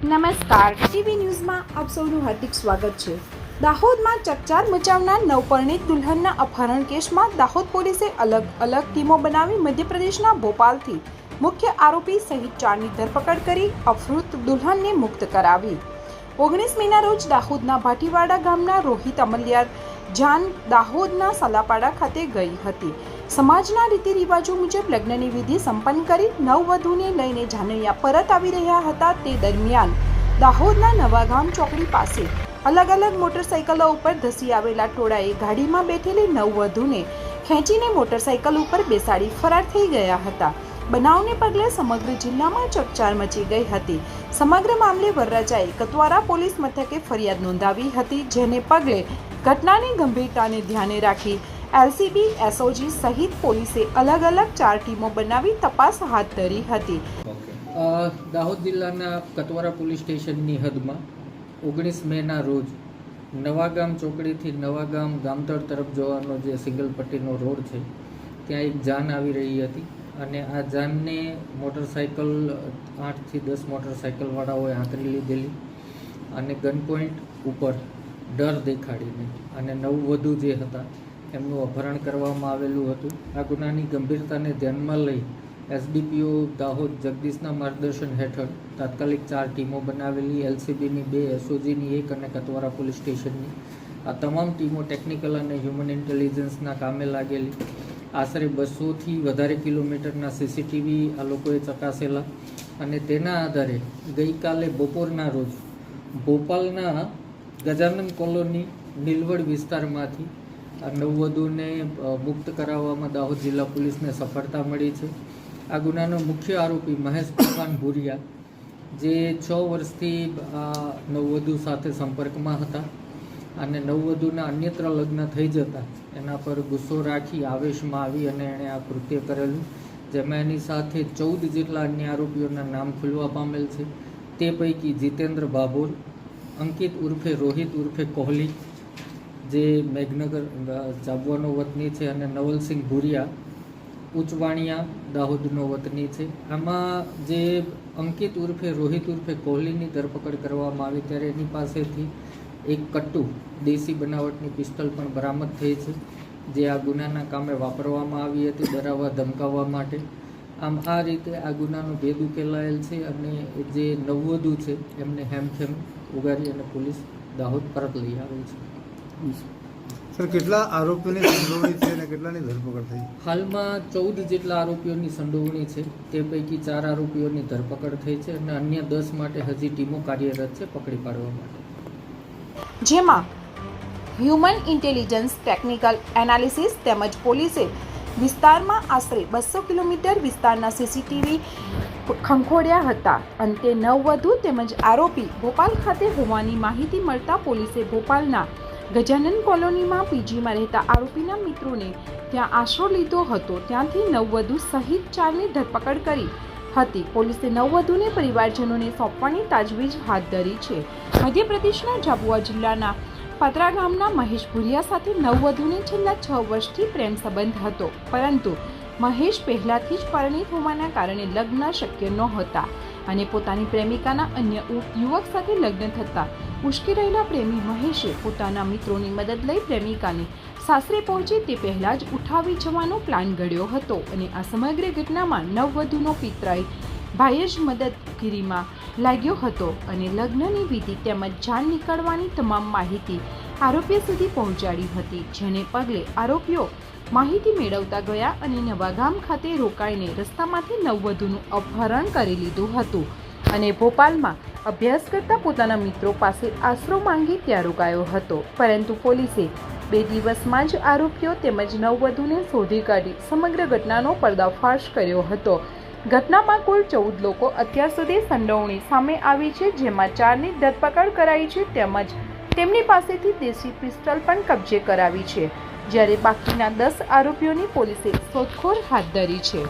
નમસ્કાર, ટીવી ન્યૂઝમાં આપ સૌનું હાર્દિક સ્વાગત છે. દાહોદમાં ચકચાર મચાવનાર નવપરણિત દુલ્હનના અપહરણ કેસમાં દાહોદ પોલીસે અલગ અલગ ટીમો બનાવી મધ્યપ્રદેશના ભોપાલથી મુખ્ય આરોપી સહિત 4ની ધરપકડ કરી અપહૃત દુલ્હનને મુક્ત કરાવી. 19 મેના રોજ દાહોદના ભાટીવાડા ગામના રોહિત અમલિયાર જાન દાહોદના સલાપાડા ખાતે ગઈ હતી. સમાજના રીતિ રિવાજો મુજબ લગ્નની વિધિ સંપન્ન કરી નવવધુને લઈને જાનૈયા પરત આવી રહ્યા હતા. તે દરમિયાન દાહોદના નવાગામ ચોકડી પાસે અલગ અલગ મોટરસાઇકલો ઉપર ધસી આવેલા ટોળાએ ગાડીમાં બેઠેલી નવવધુને ખેંચીને મોટરસાઇકલ ઉપર બેસાડી ફરાર થઈ ગયા હતા. બનાવને પગલે સમગ્ર જિલ્લામાં ચકચાર મચી ગઈ હતી. સમગ્ર મામલે વરરાજાએ કતવારા પોલીસ મથકે ફરિયાદ નોંધાવી હતી, જેને પગલે ઘટનાની ગંભીરતાને ધ્યાને રાખી એલસીબી, એસઓજી સહિત પોલીસે અલગ અલગ 4 ટીમો બનાવી તપાસ હાથ ધરી હતી. દાહોદ જિલ્લાના કતવારા પોલીસ સ્ટેશનની હદમાં 19 મેના રોજ નવાગામ ચોકડીથી નવાગામ ગામતળ તરફ જવાનો જે સિંગલ પટ્ટીનો રોડ છે, ત્યાં એક જાન આવી રહી હતી અને આ જાનને મોટરસાઇકલ 8 થી 10 મોટરસાઇકલવાળાઓએ આંતરી લીધેલી અને ગન પોઈન્ટ ઉપર ડર દેખાડીને અને નવવધુ જે હતા એમનું અપહરણ કરવામાં આવેલું હતું. આ ગુનાની ગંભીરતાને ધ્યાનમાં લઈ એસડીપીઓ દાહોદ જગદીશના માર્ગદર્શન હેઠળ તાત્કાલિક 4 ટીમો બનાવેલી, એલસીબીની 2, એસઓજીની 1 અને કતવારા પોલીસ સ્ટેશનની. આ તમામ ટીમો ટેકનિકલ અને હ્યુમન ઇન્ટેલિજન્સના કામે લાગેલી. આશરે 200થી વધારે કિલોમીટરના સીસીટીવી આ લોકોએ ચકાસેલા અને તેના આધારે ગઈકાલે બપોરના રોજ ભોપાલના ગજાનન કોલોની નીલવડ વિસ્તારમાંથી આ નવવધુને મુક્ત કરાવવામાં દાહોદ જિલ્લા પોલીસને સફળતા મળી છે. આ ગુનાનો મુખ્ય આરોપી મહેશ તોફાન ભુરિયા, જે 6 વર્ષથી આ નવવધુ સાથે સંપર્કમાં હતા અને નવવધુના અન્યત્ર લગ્ન થઈ જતા એના પર ગુસ્સો રાખી આવેશમાં આવી અને એણે આ કૃત્ય કરેલું, જેમાં એની સાથે 14 જેટલા અન્ય આરોપીઓના નામ ખુલવા પામેલ છે. તે પૈકી જીતેન્દ્ર ભાભોર, અંકિત ઉર્ફે રોહિત ઉર્ફે કોહલી, જે મેઘનગર જાબવાનો વતની છે, અને નવલસિંહ ભુરિયા ઉચવાણિયા દાહોદનો વતની છે. આમાં જે અંકિત ઉર્ફે રોહિત ઉર્ફે કોહલીની ધરપકડ કરવામાં આવી ત્યારે એની પાસેથી એક કટ્ટુ દેશી બનાવટની પિસ્તલ પણ બરામદ થઈ છે, જે આ ગુનાના કામે વાપરવામાં આવી હતી ડરાવવા ધમકાવવા માટે. આમ આ રીતે આ ગુનાનો ભેદ ઉકેલાયેલ છે અને જે નવવધુ છે એમને હેમખેમ ઉગારી અને પોલીસ દાહોદ પરત લઈ આવી છે. સર, કેટલા આરોપીઓની સંડોવણી છે અને કેટલાની ધરપકડ થઈ? હાલમાં 14 જેટલા આરોપીઓની સંડોવણી છે. તે પૈકી 4 આરોપીઓની ધરપકડ થઈ છે અને અન્ય 10 માટે હજી ટીમો કાર્યરત છે પકડી પાડવા માટે, જેમાં હ્યુમન ઇન્ટેલિજન્સ, ટેકનિકલ એનાલિસિસ તેમજ પોલીસે વિસ્તારમાં આશરે 200 કિલોમીટર વિસ્તારના સીસીટીવી ખંખોળ્યા હતા. અંતે નવવધુ તેમજ આરોપી ભોપાલ ખાતે હોવાની માહિતી મળતા પોલીસે ભોપાલના ગજાનન કોલોનીમાં પીજીમાં રહેતા આરોપીના મિત્રોને ત્યાં આશરો લીધો હતો. ત્યાંથી નવવધુ સહિત 4ની ધરપકડ કરી હતી. પોલીસે નવવધુને પરિવારજનોને સોંપવાની તાજવીજ હાથ ધરી છે. મધ્યપ્રદેશના ઝાબુઆ જિલ્લાના પાત્રા ગામના મહેશ ભુરિયા સાથે નવવધુને છેલ્લા 6 વર્ષથી પ્રેમ સંબંધ હતો, પરંતુ મહેશ પહેલાથી જ પરિણીત હોવાના કારણે લગ્ન શક્ય નહોતા અને પોતાની પ્રેમિકાના અન્ય યુવક સાથે લગ્ન થતાં ઉશ્કેરાયેલા પ્રેમી મહેશે પોતાના મિત્રોની મદદ લઈ પ્રેમિકાને સાસરે પહોંચે તે પહેલાં જ ઉઠાવી જવાનો પ્લાન ઘડ્યો હતો અને આ સમગ્ર ઘટનામાં નવવધુનો પિતરાઈ ભાઈ જ મદદગીરીમાં લાગ્યો હતો અને લગ્નની વિધિ તેમજ જાન નીકળવાની તમામ માહિતી આરોપીઓ સુધી પહોંચાડી હતી, જેને પગલે આરોપીઓ માહિતી મેળવતા ગયા અને નવાગામ ખાતે રોકાઈને રસ્તામાંથી નવવધુનું અપહરણ કરી લીધું હતું અને ભોપાલમાં અભ્યાસ કરતા પોતાના મિત્રો પાસે આશરો માંગી ત્યાં રોકાયો હતો. પરંતુ પોલીસે 2 દિવસમાં જ આરોપીઓ તેમજ નવવધુને શોધી કાઢી સમગ્ર ઘટનાનો પર્દાફાશ કર્યો હતો. ઘટનામાં કુલ 14 લોકો અત્યાર સુધી સંડોવણી સામે આવી છે, જેમાં 4ની ધરપકડ કરાઈ છે તેમજ તેમની પાસેથી દેશી પિસ્તલ પણ કબજે કરાવી છે, જ્યારે બાકીના 10 આરોપીઓની પોલીસે શોધખોળ હાથ ધરી છે.